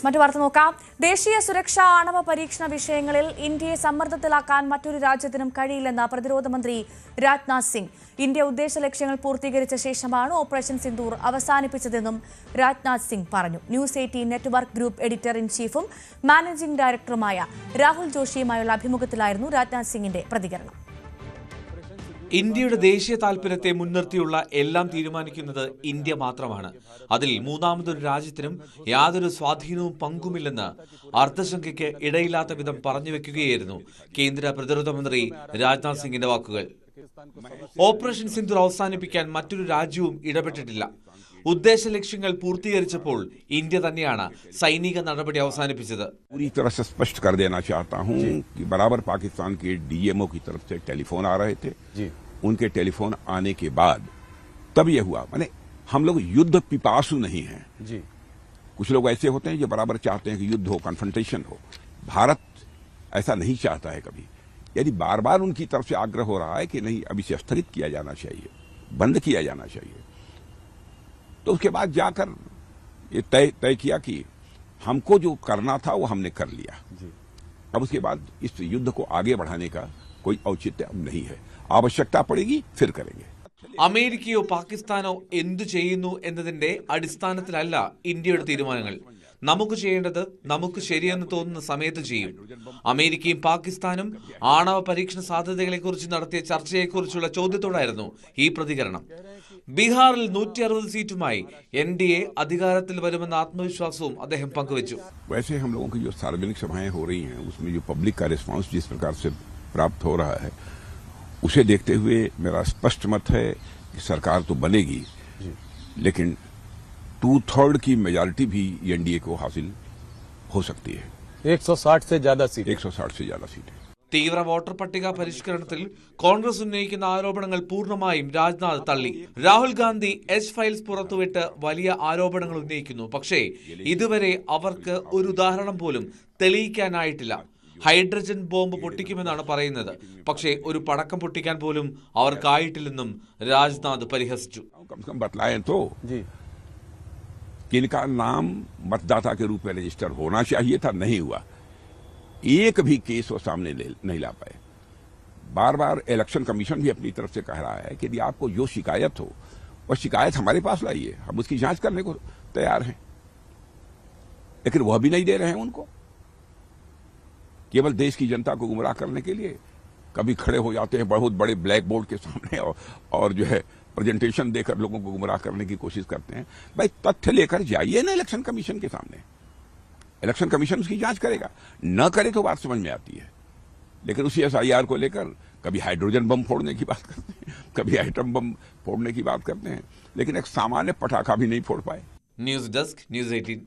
മറ്റു വാർത്ത നോക്കാം. ദേശീയ സുരക്ഷാ ആണവ പരീക്ഷണ വിഷയങ്ങളിൽ ഇന്ത്യയെ സമ്മർദ്ദത്തിലാക്കാൻ മറ്റൊരു രാജ്യത്തിനും കഴിയില്ലെന്ന് പ്രതിരോധ മന്ത്രി രാജ്നാഥ് സിംഗ്. ഇന്ത്യ ഉദ്ദേശ ലക്ഷ്യങ്ങൾ പൂർത്തീകരിച്ച ശേഷമാണ് ഓപ്പറേഷൻ സിന്ദൂർ അവസാനിപ്പിച്ചതെന്നും രാജ്നാഥ് സിംഗ് പറഞ്ഞു. News 18 network group editor in ചീഫും മാനേജിംഗ് ഡയറക്ടറുമായ രാഹുൽ ജോഷിയുമായുള്ള അഭിമുഖത്തിലായിരുന്നു രാജ്നാഥ് സിംഗിന്റെ പ്രതികരണം. ഇന്ത്യയുടെ ദേശീയ താൽപര്യത്തെ മുൻനിർത്തിയുള്ള എല്ലാം തീരുമാനിക്കുന്നത് ഇന്ത്യ മാത്രമാണ്. അതിൽ മൂന്നാമതൊരു രാജ്യത്തിനും യാതൊരു സ്വാധീനവും പങ്കുമില്ലെന്ന് അർത്ഥശങ്കയ്ക്ക് ഇടയില്ലാത്ത വിധം പറഞ്ഞുവെക്കുകയായിരുന്നു കേന്ദ്ര പ്രതിരോധ മന്ത്രി രാജ്നാഥ് സിംഗിന്റെ വാക്കുകൾ. ഓപ്പറേഷൻ സിന്ദൂർ അവസാനിപ്പിക്കാൻ മറ്റൊരു രാജ്യവും ഇടപെട്ടിട്ടില്ല. ഉദ്ദേശ ലക്ഷ്യങ്ങൾ പൂർത്തീകരിച്ചപ്പോൾ ഇന്ത്യ തന്നെയാണ് സൈനിക നടപടി അവസാനിപ്പിച്ചത്. पूरी तरह से स्पष्ट कर देना चाहता हूं कि बराबर पाकिस्तान के डीएमओ की तरफ से टेलीफोन आ रहे थे जी। उनके टेलीफोन आने के बाद तब ये हुआ, माने हम लोग युद्ध पिपासु नहीं हैं जी। कुछ लोग ऐसे होते हैं जो बराबर चाहते हैं कि युद्ध हो, कन्फ्रंटेशन हो। भारत ऐसा नहीं चाहता है कभी। यदि बार बार उनकी तरफ से आग्रह हो रहा है कि नहीं, अब इसे स्थगित किया जाना चाहिए, बंद किया जाना चाहिए, तो उसके बाद जाकर ये तय किया कि हमको जो करना था वो हमने कर लिया जी। अब उसके बाद इस युद्ध को आगे बढ़ाने का कोई औचित्य अब नहीं है। आवश्यकता पड़ेगी फिर करेंगे. അമേരിക്കയോ പാകിസ്ഥാനോ എന്തു ചെയ്യുന്നു എന്നതിന്റെ അടിസ്ഥാനത്തിലല്ല ഇന്ത്യയുടെ തീരുമാനങ്ങൾ. നമുക്ക് ചെയ്യേണ്ടത് നമുക്ക് ശരിയെന്ന് തോന്നുന്ന സമയത്ത് ചെയ്യും. അമേരിക്കയും പാകിസ്ഥാനും ആണവ പരീക്ഷണ സാധ്യതകളെക്കുറിച്ച് നടത്തിയ ചർച്ചയെക്കുറിച്ചുള്ള ചോദ്യത്തോടായിരുന്നു ഈ പ്രതികരണം. ബീഹാറിൽ 160 സീറ്റുമായി എൻഡിഎ അധികാരത്തിൽ വരുമെന്ന ആത്മവിശ്വാസവും അദ്ദേഹം പങ്കുവച്ചു. वैसे हम लोगों की जो सार्वजनिक सभाएं हो रही हैं उसमें जो पब्लिक का रिस्पांस जिस प्रकार से प्राप्त हो रहा है उसे देखते हुए मेरा स्पष्ट मत है कि सरकार तो बनेगी, लेकिन 2/3 की मेजॉरिटी भी एनडीए को हासिल हो सकती है. 160 से ज्यादा सीट 160 से ज्यादा सीटें. തീവ്ര വോട്ടർ പട്ടിക പരിഷ്കരണത്തിൽ കോൺഗ്രസ് ഉന്നയിക്കുന്ന ആരോപണങ്ങൾ പൂർണ്ണമായും രാജ്നാഥ് തള്ളി. രാഹുൽ ഗാന്ധി ഫയൽസ് പുറത്തുവിട്ട് വലിയ ആരോപണങ്ങൾ ഉന്നയിക്കുന്നു. പക്ഷേ ഇതുവരെ അവർക്ക് ഒരു ഉദാഹരണം പോലും തെളിയിക്കാനായിട്ടില്ല. ഹൈഡ്രജൻ ബോംബ് പൊട്ടിക്കുമെന്നാണ് പറയുന്നത്. പക്ഷേ ഒരു പടക്കം പൊട്ടിക്കാൻ പോലും അവർക്കായിട്ടില്ലെന്നും രാജ്നാഥ് പരിഹസിച്ചു. इनका नाम मतदाता के रूप में रजिस्टर होना चाहिए था, नहीं हुआ. एक भी केस वो सामने नहीं ला पाए. बार बार इलेक्शन कमीशन भी अपनी तरफ से कह रहा है कि यदि आपको जो शिकायत हो वह शिकायत हमारे पास लाइए, हम उसकी जांच करने को तैयार हैं. लेकिन वह भी नहीं दे रहे हैं उनको. केवल देश की जनता को गुमराह करने के लिए कभी खड़े हो जाते हैं बहुत बड़े ब्लैक बोर्ड के सामने और जो है प्रेजेंटेशन देकर लोगों को गुमराह करने की कोशिश करते हैं. भाई तथ्य लेकर जाइए ना इलेक्शन कमीशन के सामने. इलेक्शन कमीशन उसकी जांच करेगा. न करे तो बात समझ में आती है, लेकिन उसी एसआईआर को लेकर कभी हाइड्रोजन बम फोड़ने की बात करते हैं, कभी एटम बम फोड़ने की बात करते हैं, लेकिन एक सामान्य पटाखा भी नहीं फोड़ पाए. News desk, news 18.